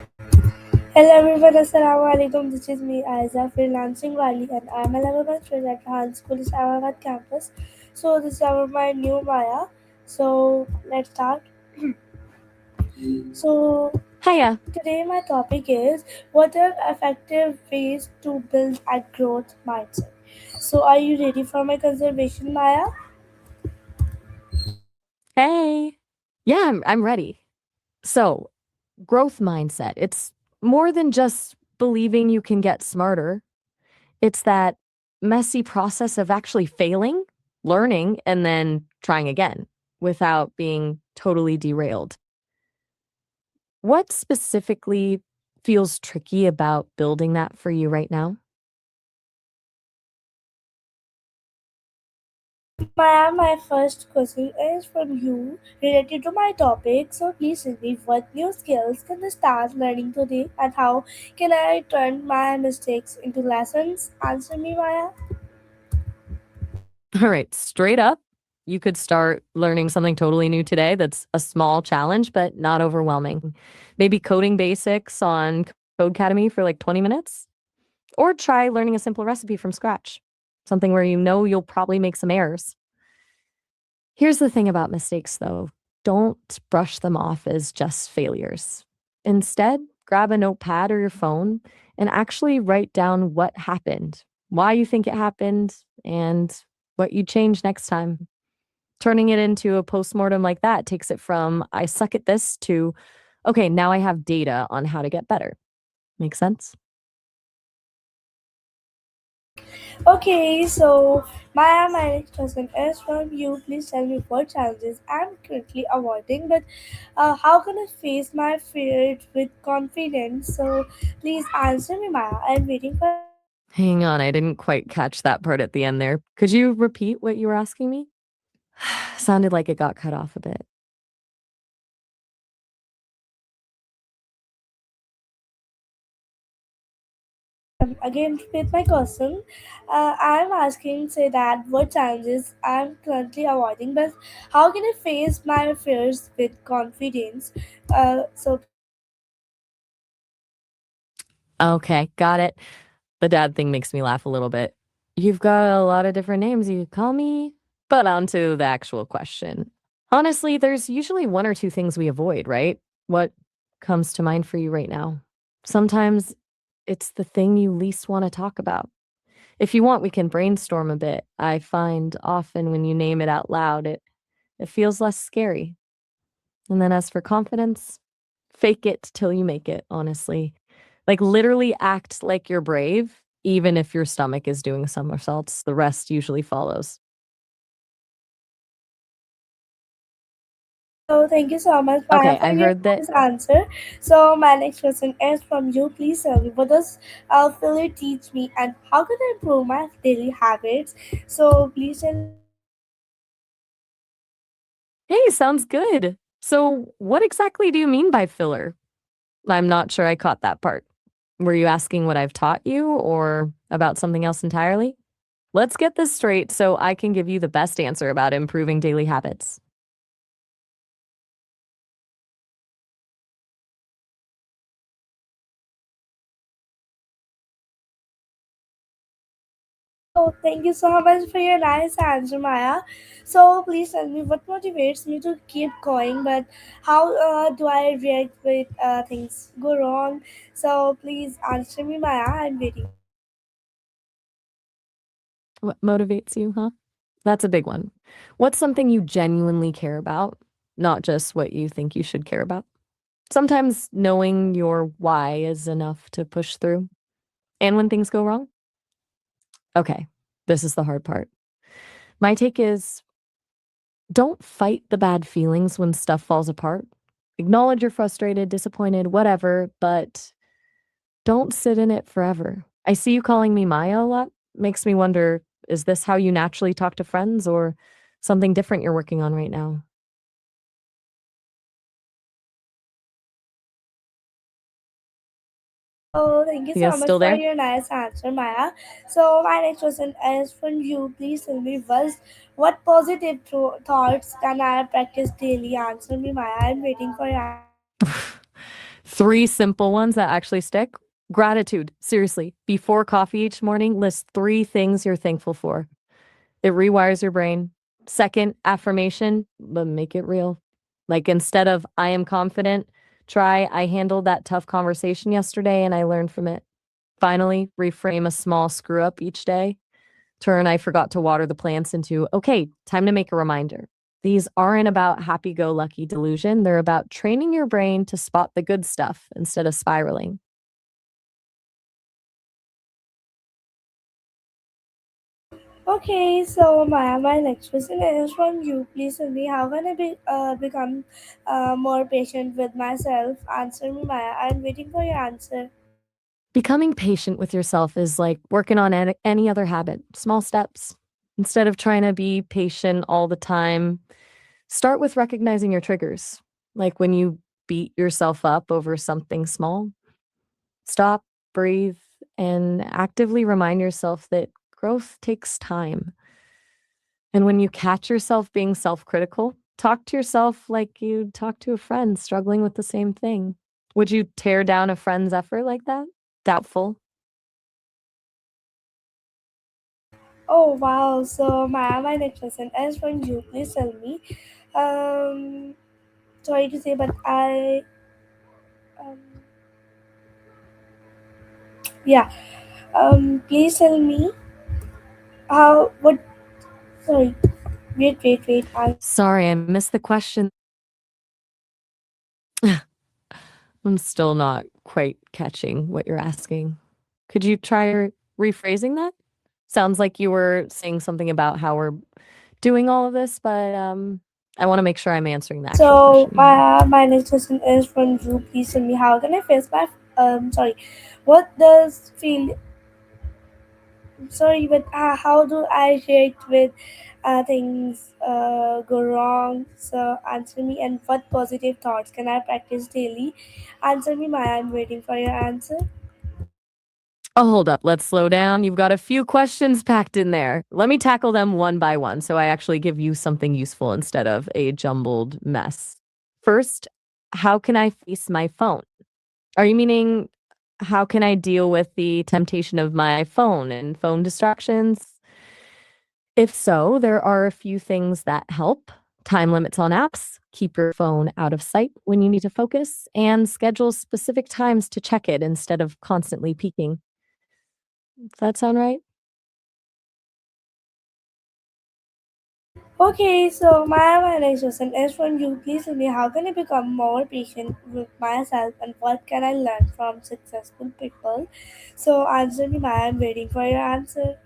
Hello everyone, Assalamu alaikum. This is me, Aiza, freelancing Wali, and I'm a level one student at Han School Islamabad campus. So this is my new Maya. So let's start. So Hiya. today my topic is what are effective ways to build a growth mindset. So are you ready for my conservation, Maya? Hey. Yeah, I'm ready. So, growth mindset. It's more than just believing you can get smarter. It's that messy process of actually failing, learning, and then trying again without being totally derailed. What specifically feels tricky about building that for you right now? Maya, my first question is from you related to my topic. So please tell me what new skills can I start learning today and how can I turn my mistakes into lessons? Answer me, Maya. All right, straight up, you could start learning something totally new today that's a small challenge, but not overwhelming. Maybe coding basics on Code Academy for like 20 minutes, or try learning a simple recipe from scratch, something where you know you'll probably make some errors. Here's the thing about mistakes, though, don't brush them off as just failures. Instead, grab a notepad or your phone and actually write down what happened, why you think it happened, and what you change next time. Turning it into a postmortem like that takes it from I suck at this to okay, now I have data on how to get better. Make sense? Okay, so Maya, my next question is from you. Please tell me what challenges I'm currently avoiding, but how can I face my fears with confidence? So please answer me, Maya. I'm waiting for. Hang on, I didn't quite catch that part at the end there. Could you repeat what you were asking me? Sounded like it got cut off a bit. Again with my question, I'm asking say that what challenges I'm currently avoiding, but how can I face my fears with confidence? So Okay, got it. The dad thing makes me laugh a little bit. You've got a lot of different names you could call me, but on to the actual question. Honestly, there's usually one or two things we avoid, right? What comes to mind for you right now? Sometimes it's the thing you least want to talk about. If you want, we can brainstorm a bit. I find often when you name it out loud, it feels less scary. And then as for confidence, fake it till you make it, honestly. Like literally act like you're brave, even if your stomach is doing somersaults. The rest usually follows. thank you so much, Maya, Okay, for I your heard that. nice answer. So my next question is from you. Please tell me what does failure teach me and how can I improve my daily habits? So please tell. Hey, sounds good. So, what exactly do you mean by filler? I'm not sure I caught that part. Were you asking what I've taught you or about something else entirely? Let's get this straight so I can give you the best answer about improving daily habits. Oh, thank you so much for your nice answer, Maya. So please tell me what motivates me to keep going, but how do I react when things go wrong? So please answer me, Maya. I'm waiting. What motivates you, huh? That's a big one. What's something you genuinely care about, not just what you think you should care about? Sometimes knowing your why is enough to push through. And when things go wrong? Okay, this is the hard part. My take is don't fight the bad feelings when stuff falls apart. Acknowledge you're frustrated, disappointed, whatever, but don't sit in it forever. I see you calling me Maya a lot. Makes me wonder, is this how you naturally talk to friends or something different you're working on right now? Oh, thank you You so guys much still for there? your nice answer, Maya. So my next question is from you. Please tell me what positive thoughts can I practice daily? Answer me, Maya. I'm waiting for your. 3 simple ones that actually stick. Gratitude, seriously. Before coffee each morning, list 3 things you're thankful for. It rewires your brain. Second, affirmation, but make it real. Like instead of I am confident, try I handled that tough conversation yesterday and I learned from it. Finally, reframe a small screw up each day. Turn I forgot to water the plants into okay, time to make a reminder. These aren't about happy go lucky delusion. They're about training your brain to spot the good stuff instead of spiraling. Okay, so my next question is from you. Please tell me how can I become more patient with myself? Answer me, Maya. I'm waiting for your answer. Becoming patient with yourself is like working on any other habit, small steps. Instead of trying to be patient all the time, start with recognizing your triggers. Like when you beat yourself up over something small, stop, breathe, and actively remind yourself that growth takes time. And when you catch yourself being self critical, talk to yourself like you'd talk to a friend struggling with the same thing. Would you tear down a friend's effort like that? Doubtful. Oh wow! So my next question is from you. Please tell me. Um, sorry to say, but um, yeah. Please tell me how what. Sorry. Wait. Sorry, I missed the question. I'm still not quite catching what you're asking. Could you try rephrasing that? Sounds like you were saying something about how we're doing all of this, but I want to make sure I'm answering the actual So question you had. my next question is from you. Please tell me how can I face my sorry. What does feel sorry, but how do I react with things go wrong? So answer me, and what positive thoughts can I practice daily? Answer me, Maya. I'm waiting for your answer. Oh, hold up. Let's slow down. You've got a few questions packed in there. Let me tackle them one by one so I actually give you something useful instead of a jumbled mess. First, how can I face my phone? Are you meaning how can I deal with the temptation of my phone and phone distractions? If so, there are a few things that help. Time limits on apps, keep your phone out of sight when you need to focus, and schedule specific times to check it instead of constantly peeking. Does that sound right? Okay, so my next question is from you. Please tell me how can I become more patient with myself, and what can I learn from successful people? So answer me, Maya. I'm waiting for your answer.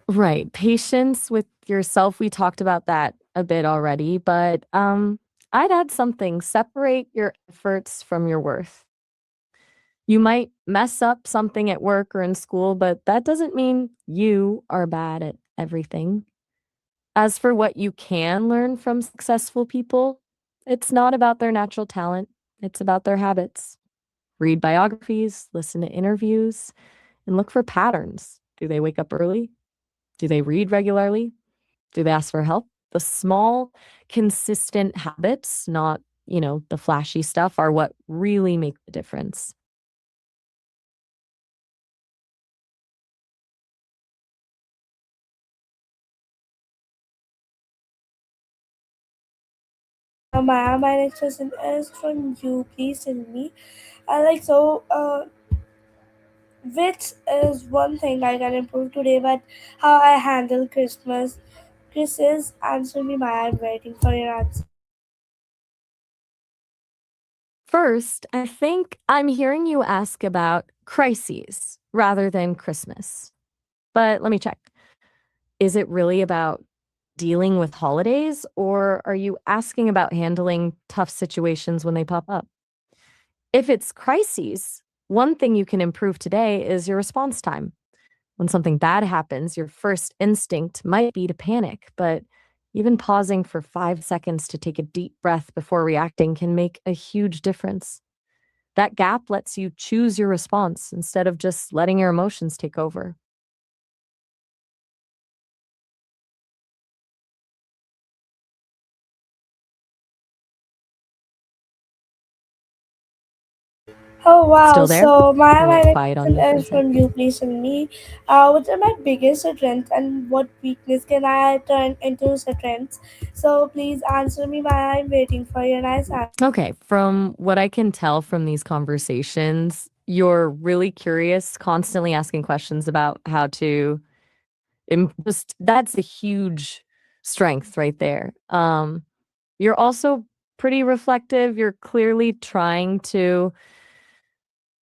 Right. Patience with yourself. We talked about that a bit already, but I'd add something. Separate your efforts from your worth. You might mess up something at work or in school, but that doesn't mean you are bad at everything. As for what you can learn from successful people, it's not about their natural talent, it's about their habits. Read biographies, listen to interviews, and look for patterns. Do they wake up early? Do they read regularly? Do they ask for help? The small, consistent habits, not, the flashy stuff, are what really make the difference. My next question is from you. Please tell me. Which is one thing I can improve today, but how I handle Christmas. Chris's answer me, Maya. I'm waiting for your answer. First, I think I'm hearing you ask about crises rather than Christmas. But let me check. Is it really about dealing with holidays, or are you asking about handling tough situations when they pop up? If it's crises, one thing you can improve today is your response time. When something bad happens, your first instinct might be to panic, but even pausing for 5 seconds to take a deep breath before reacting can make a huge difference. That gap lets you choose your response instead of just letting your emotions take over. Oh wow, Still there? so You my went next quiet on question me for a is sec. from you. Please tell me, what are my biggest strengths and what weakness can I turn into strengths? So please answer me while I'm waiting for your nice answer. Okay, from what I can tell from these conversations, you're really curious, constantly asking questions about how to just that's a huge strength right there. You're also pretty reflective. You're clearly trying to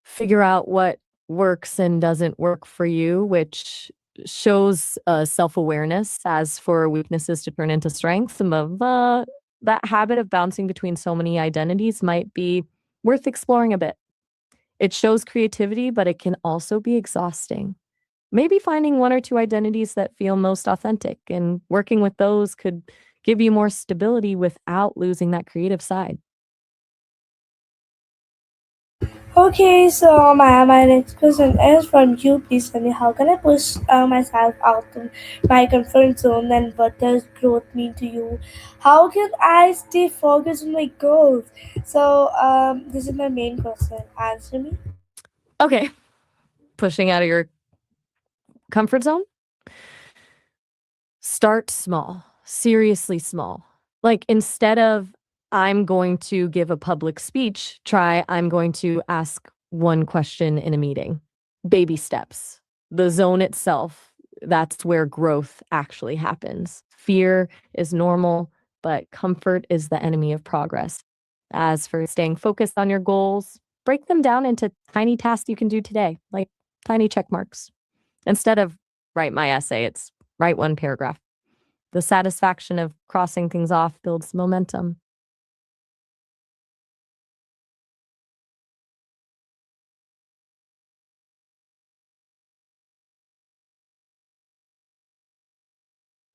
figure out what works and doesn't work for you, which shows self-awareness. As for weaknesses to turn into strengths, some of that habit of bouncing between so many identities might be worth exploring a bit. It shows creativity, but it can also be exhausting. Maybe finding one or two identities that feel most authentic and working with those could give you more stability without losing that creative side. Okay, so my next question is from you. Please tell me, how can I push myself out of my comfort zone and what does growth mean to you? How can I stay focused on my goals? So this is my main question. Answer me. Okay, pushing out of your comfort zone? Start small, seriously small. Like instead of I'm going to give a public speech, try I'm going to ask one question in a meeting. Baby steps. The zone itself, that's where growth actually happens. Fear is normal, but comfort is the enemy of progress. As for staying focused on your goals, break them down into tiny tasks you can do today, like tiny check marks. Instead of write my essay, it's write one paragraph. The satisfaction of crossing things off builds momentum.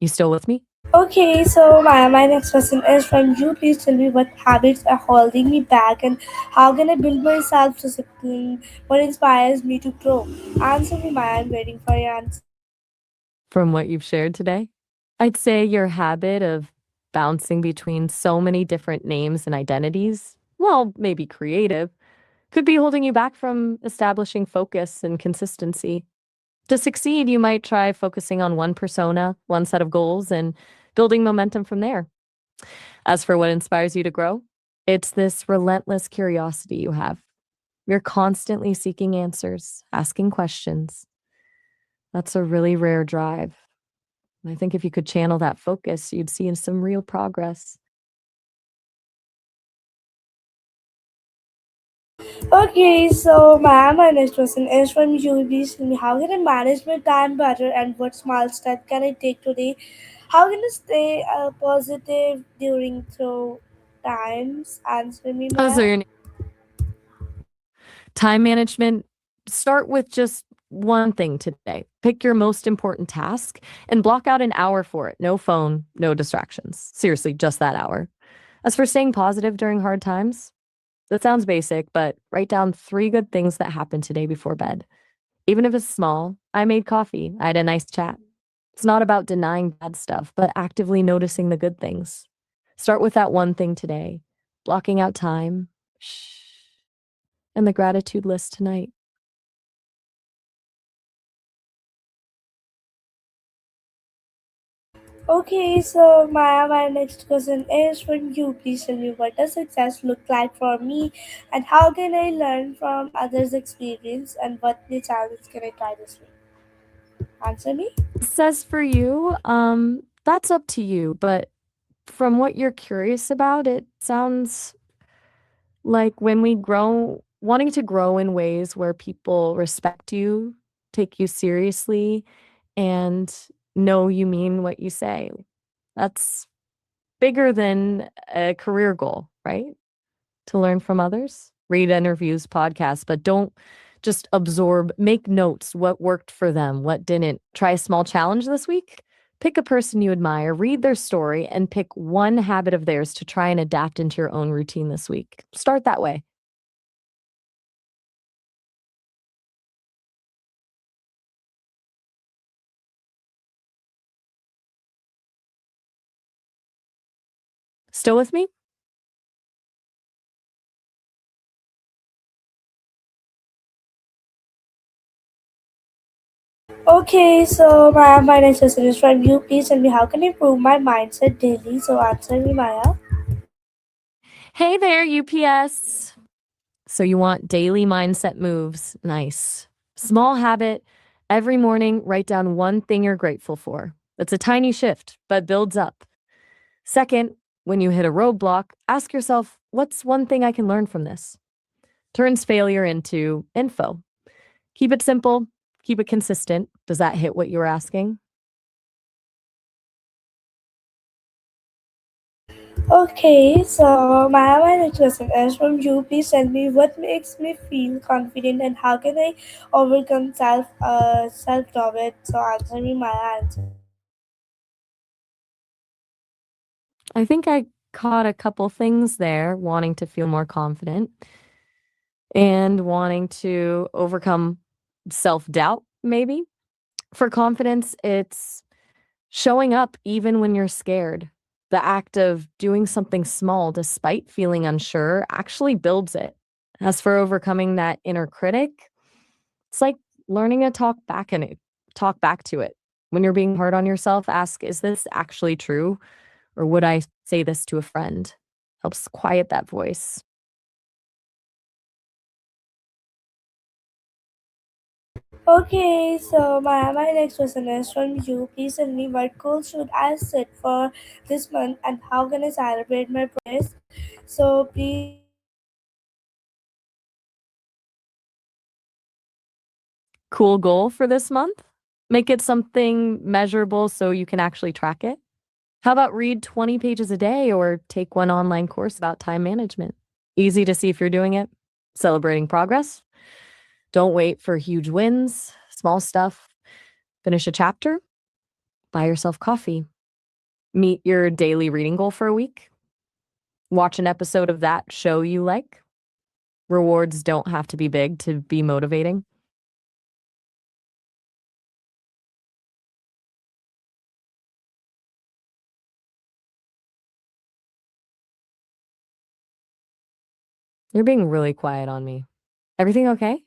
You still with me? Okay, so my next question is from you. Please tell me what habits are holding me back and how can I build my self discipline? What inspires me to grow? Answer me, Maya. I'm waiting for your answer. From what you've shared today? I'd say your habit of bouncing between so many different names and identities, well, maybe creative, could be holding you back from establishing focus and consistency. To succeed, you might try focusing on one persona, one set of goals, and building momentum from there. As for what inspires you to grow, it's this relentless curiosity you have. You're constantly seeking answers, asking questions. That's a really rare drive. And I think if you could channel that focus, you'd see some real progress. Okay, so my next question is from you. Please tell me, how can I manage my time better and what small step can I take today? How can I stay positive during through times? Answer me, Oh, so Maya. your time management, start with just one thing today. Pick your most important task and block out an hour for it. No phone, no distractions. Seriously, just that hour. As for staying positive during hard times, that sounds basic, but write down three good things that happened today before bed. Even if it's small, I made coffee, I had a nice chat. It's not about denying bad stuff, but actively noticing the good things. Start with that one thing today, blocking out time, shh, and the gratitude list tonight. Okay, so my next question is from you. Please tell me, what does success look like for me and how can I learn from others' experience and what new challenges can I try this week? Answer me. Says for you, that's up to you, but from what you're curious about, it sounds like when we grow, wanting to grow in ways where people respect you, take you seriously, and know you mean what you say. That's bigger than a career goal, right? To learn from others, read interviews, podcasts, but don't just absorb, make notes what worked for them, what didn't. Try a small challenge this week. Pick a person you admire, read their story, and pick one habit of theirs to try and adapt into your own routine this week. Start that way. Still with me? Okay, so Maya, my next question is from you. Please tell me how can I improve my mindset daily? So answer me, Maya. Hey there, UPS. So you want daily mindset moves. Nice. Small habit. Every morning, write down one thing you're grateful for. It's a tiny shift, but builds up. Second, when you hit a roadblock, ask yourself, what's one thing I can learn from this? Turns failure into info. Keep it simple, keep it consistent. Does that hit what you were asking? Okay, so my next question is from you. Please tell me what makes me feel confident and how can I overcome self doubt. So answer me, Maya. Answer. I think I caught a couple things there, wanting to feel more confident and wanting to overcome self doubt, maybe. For confidence, it's showing up even when you're scared. The act of doing something small despite feeling unsure actually builds it. As for overcoming that inner critic, it's like learning to talk back to it. When you're being hard on yourself, ask, is this actually true? Or would I say this to a friend? Helps quiet that voice. Okay, so my next question is from you. Please tell me what goals should I set for this month and how can I celebrate my progress? So please. Cool goal for this month? Make it something measurable so you can actually track it. How about read 20 pages a day or take one online course about time management? Easy to see if you're doing it. Celebrating progress. Don't wait for huge wins, small stuff. Finish a chapter, buy yourself coffee, meet your daily reading goal for a week, watch an episode of that show you like. Rewards don't have to be big to be motivating. You're being really quiet on me. Everything okay?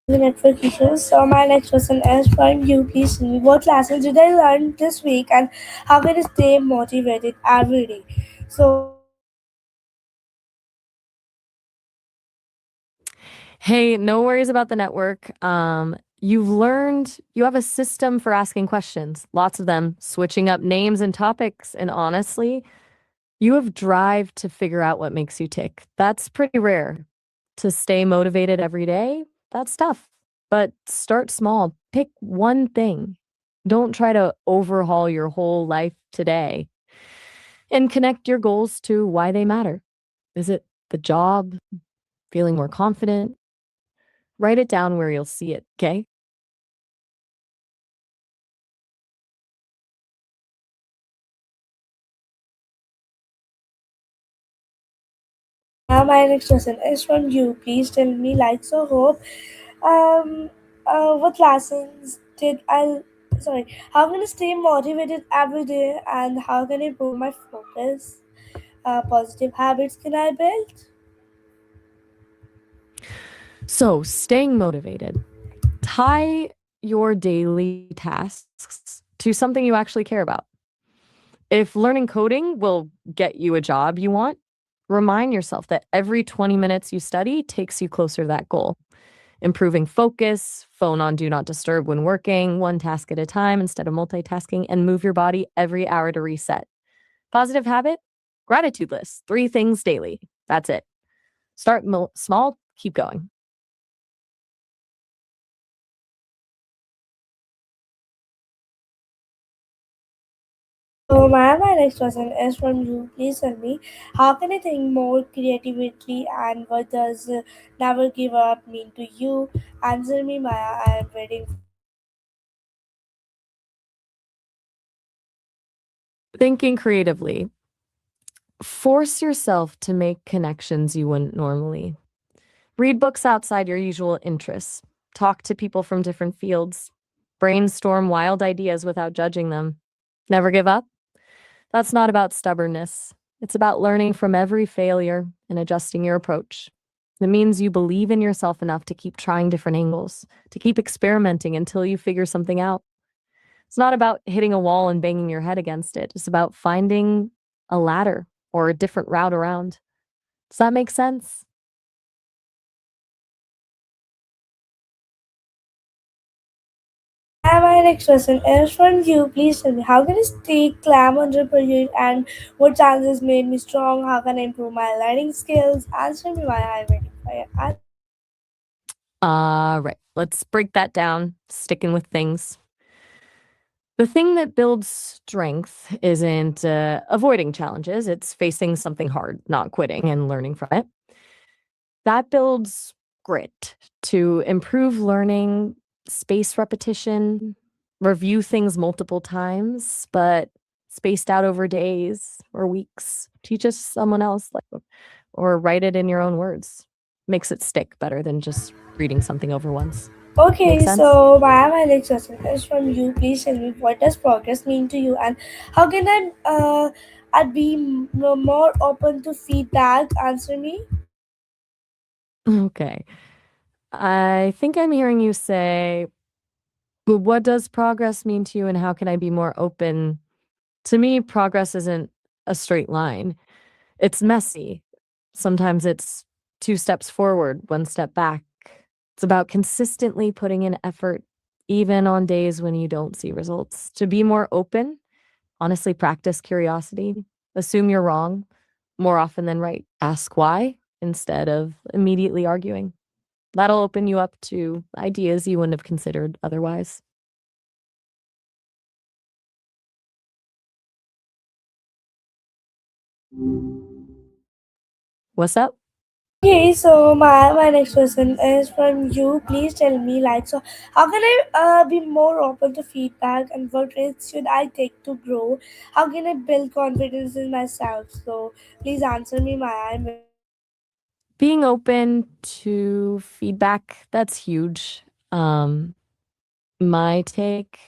The network issues. So my next question is from you. Please tell me what lessons did I learn this week and how can I stay motivated every day? So Hey, no worries about the network. You have a system for asking questions, lots of them, switching up names and topics. And honestly, you have drive to figure out what makes you tick. That's pretty rare. To stay motivated every day, that's tough. But start small. Pick one thing. Don't try to overhaul your whole life today and connect your goals to why they matter. Is it the job, feeling more confident? Write it down where you'll see it, okay? my next question is from you. Please tell me like so hope. Um, what lessons did I? Sorry, how can I stay motivated every day and how can I improve my focus? Positive habits can I build? So, staying motivated. Tie your daily tasks to something you actually care about. If learning coding will get you a job you want, remind yourself that every 20 minutes you study takes you closer to that goal. Improving focus, phone on do not disturb when working, one task at a time instead of multitasking, and move your body every hour to reset. Positive habit, gratitude list, 3 things daily. That's it. Start small, keep going. So my next question is from you. Please tell me how can I think more creatively and what does never give up mean to you? Answer me, Maya. I am waiting. Thinking creatively, force yourself to make connections you wouldn't normally. Read books outside your usual interests. Talk to people from different fields. Brainstorm wild ideas without judging them. Never give up. That's not about stubbornness. It's about learning from every failure and adjusting your approach. It means you believe in yourself enough to keep trying different angles, to keep experimenting until you figure something out. It's not about hitting a wall and banging your head against it. It's about finding a ladder or a different route around. Does that make sense? My next question is from you. Please tell me, how can I stay calm under pressure, and what challenges made me strong? How can I improve my learning skills? Answer me why I'm waiting for your answer. Right. Let's break that down, sticking with things. The thing that builds strength isn't avoiding challenges, it's facing something hard, not quitting and learning from it. That builds grit to improve learning, space repetition, review things multiple times, but spaced out over days or weeks. Teach us someone else, like, or write it in your own words. Makes it stick better than just reading something over once. Make Okay, sense? so my next question is from you. Please tell me, what does progress mean to you, and how can I'd be more open to feedback? Answer me. Okay. I think I'm hearing you say, "But what does progress mean to you, and how can I be more open?" To me, progress isn't a straight line. It's messy. Sometimes it's 2 steps forward, 1 step back. It's about consistently putting in effort, even on days when you don't see results. To be more open, honestly, practice curiosity. Assume you're wrong more often than right. Ask why instead of immediately arguing. That'll open you up to ideas you wouldn't have considered otherwise. What's up? Okay, so my next question is from you. Please tell me, like, so how can I be more open to feedback, and what risks should I take to grow? How can I build confidence in myself? So please answer me, Maya. Being open to feedback, that's huge. Um, my take,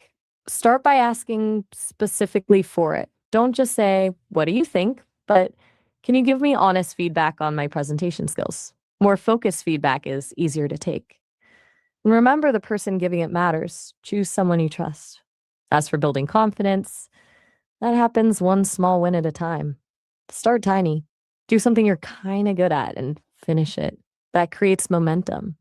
start by asking specifically for it. Don't just say, "What do you think?" But can you give me honest feedback on my presentation skills? More focused feedback is easier to take. And remember, the person giving it matters. Choose someone you trust. As for building confidence, that happens one small win at a time. Start tiny. Do something you're kind of good at and finish it. That creates momentum.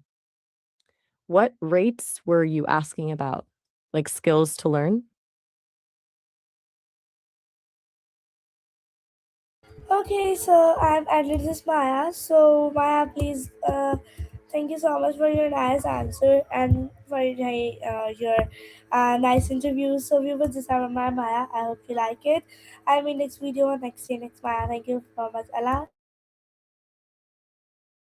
What rates were you asking about? Like skills to learn? Okay, so I've added this Maya. So Maya, please, thank you so much for your nice answer and for your nice interview. So we will just have my Maya. I hope you like it. I mean, next video, next day, next Maya. Thank you so much, Allah.